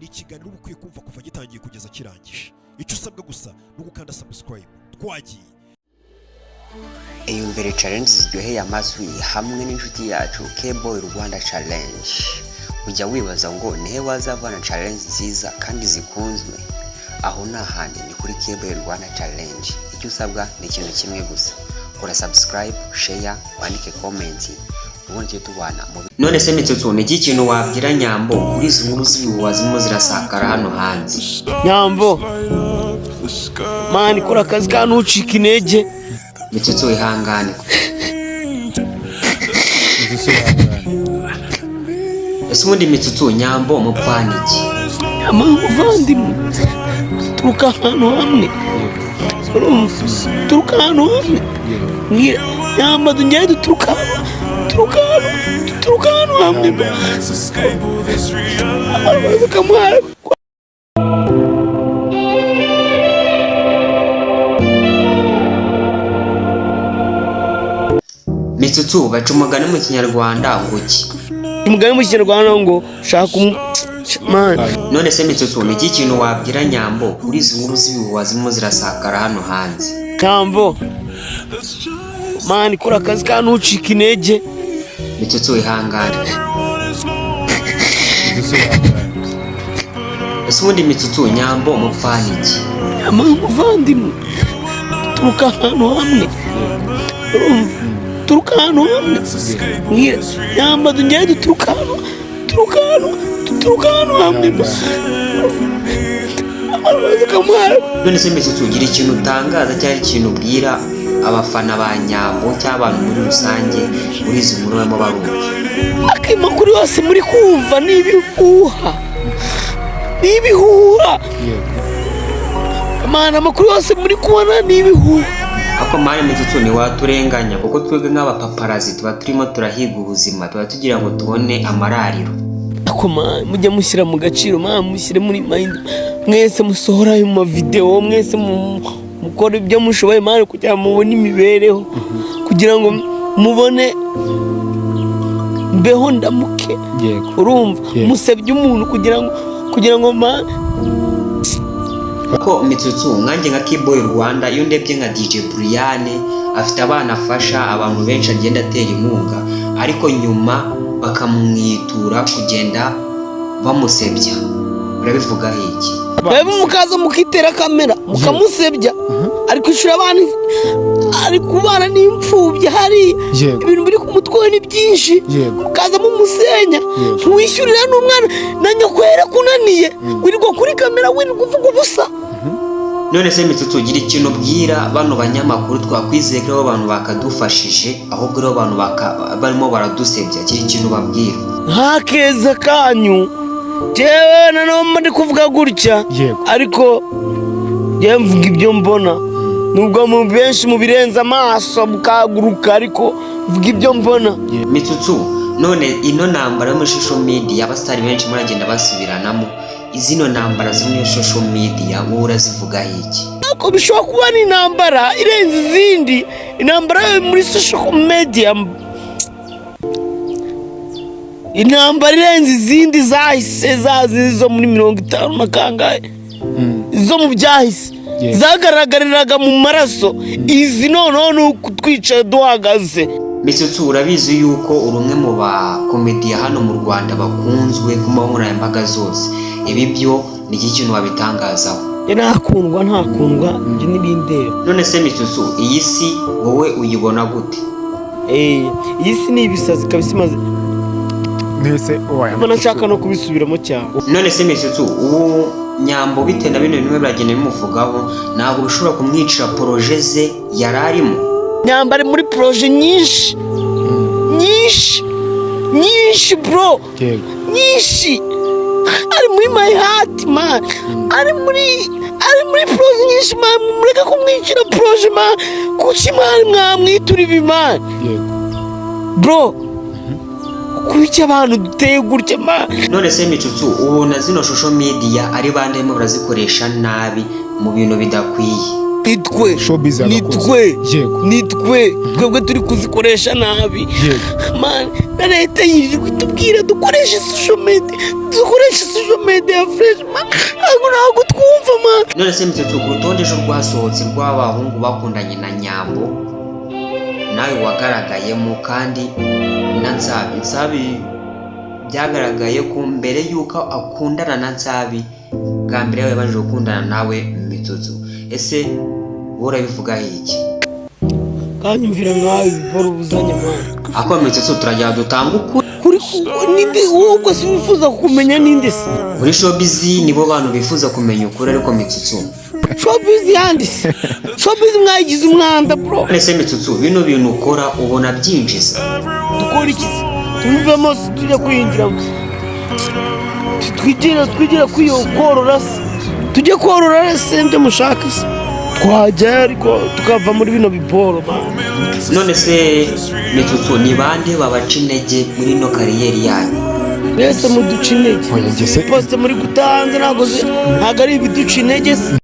ni ikiganiro uba ukwiye kumva kuva gitangiye kugeza kirangije. Icyo usabwa gusa ni ugukanda subscribe. Twagiye. Iyo mbere challenge ziryoheye amatwi hamwe n'inshuti yacu K-Boy Rwanda Challenge. Ujya wibaza ngo nihe wazavana challenge nziza kandi zikunzwe? Aho nahandi ni kuri K-Boy Rwanda Challenge. Icyo usabwa ni ikintu kimwe gusa. Kora subscribe, share, wandike comment. Ubundi tubana mu none se mitsotso ni iki kintu wabwira Nyambo kuri izi nkuru z'ibihwazimo zirasakara hano hanze? Nyambo mani kora akazi kanucika intege. Mitsotso ihangane. Ese ubundi Mitsotso Nyambo mupfaniki? Amuvandimwe turuka hano hamwe. Turuka hano hamwe. Nyambo dunyaye turuka hano hamwe. Kamara Mitsotso baca umugani mu Kinyarwanda ngo iki? Umugani mu Kinyarwanda ngo shaka man. None se Mitsotso ni iki kintu wabwira Nyambo kuri izi nkuru z'ibihwazimo zirasakara hano hanze? Nyambo mani kora akazi kanucika intege. Mitsotso ihangane. Ese ubundi Mitsotso Nyambo mupfaniki? Amuvandimwe turuka hano hamwe. Turuka hano hamwe. Nyambo dunyaye turuka hano hamwe. Kamara none se Mitsotso ugira ikintu utangaza cyari ikintu ubwira abafana ba Nyambo cyangwa abantu muri rusange muri izi nkuru barimo barumva? Amakuru yose muri kumva n'ibihuha. Amana amakuru yose muri kubona n'ibihuha. Ako mari Mitsotso ni waturenganya kuko twebwe nk'abapaparazi tuba turimo turahiga ubuzima, tuba tugira ngo tubone amarariro. Ako mujya mushyira mu gaciro, mushyire muri mind, mwese musohora ayo mavideo, mwese mukora ibyo mushoboye mari kugira mubone imibereho, kugira ngo mubone mbeho ndamuke. Urumva musebye umuntu kugira ngo ko Mitsotso nkanjye nka K-Boy Rwanda iyo ndebye nka DJ Brian afite abana afasha abantu benshi agenda atera inkunga, ariko nyuma bakamwitura kugenda bamusebya, urabivuga iki? Bebe mukaza mukitera kamera mukamusebya ariko ishura abantu ari kubana n'imfubyi hari ibintu biri ku mutwe ni byinshi, mukaza mumusenya ntuwishyurira n'umwana na nyokwera kunaniye wirirwa kuri kamera wirirwa uvuga ubusa. None se Mitsotso ugira ikintu ubwira bano banyamakuru twakwizeye ko abantu bakadufashije ahubwo rero abantu barimo baradusebya, kiri ikintu babwira? Nta keza kanyu jewe nanone ndi kuvuga gutya ariko je mvuga ibyo mbona, nubwo mu benshi mu birenza amaso mukaguruka ariko mvuga ibyo mbona. Mitsotso none ino nambara yo muri social media abastari benshi muragenda basubiranamo, izino nambara zo muri social media wowe urazivuga iki? Ako bishobora kuba ni nambara irenze izindi, inambara yo muri social media inambara irenze izindi zahise zo muri 50 na kangahe zo mu byahise zagaragariraga mu maraso, izi none kutwica duhagaze. Mitsotso urabizi yuko urumwe mu ba comedian hano mu Rwanda bakunzwe ku nkoranyambaga zose, ibi byo ni iki kintu wabitangazaho? Ntakundwa nje n'ibindero. None se Mitsotso iyi si wowe uyibona gute? Iyi si ni ibisazi kabisa maze nese oya mbona nshaka no kubisubiramo cyane. None se Mitsotso ubu Nyambo bite na bino bimwe biragenda bimuvugaho, ntabwo ushobora kumwicira projet ze yararimo? Nyambare muri projet nyinshi bro, nyinshi ari muri my heart man, ari muri projet nyinshi man, mureka kumwicira projet man, kuki man mwamwitura ibi man bro, kuki abantu duteye gutya man. None se Mitsotso ubona zino social media ari bandemo barazikoresha nabi mu bintu bidakwiye? nitwe showbiz nitwe yego nitwe twebwe turi kuzikoresha nabi yego man na leta yirirwa itubwira dukoreshe social media fresh man ntabwo twumva man. none se Mitsutsu ku rutonde ejo rwasohotse rw'abahungu bakundanye na Nyambo nawe wagaragayemo kandi na Nsabi byagaragaye ko mbere yuko akundana na Nsabi bwa mbere yawe baje gukundana nawe Mitsutsu. Ese bora bivuga iki? Kanyumvira nkawe bora ubuzanya man. Ako Mitsutsu turajya dutanga kuri ninde wowe se wifuza kumenya ninde se? muri showbiz nibo bantu bifuza kumenya ukuri ariko Mitsutsu showbiz yandise showbiz mwagize umwanda bro. Ese Mitsutsu bino bintu ukora ubona byinjiza? Dukora iki? Tuvemo tujya kwinjiramo twigira kwiyokorora se tujye korora se nde mushaka se twajya ariko tukava muri bino biporo man. None se Mitsutsu ni bande babaca intege muri no kariyeri yanyu? Mbese muduca intege oya ngese poste muri gutanze ntabwo ari ibiduca intege se.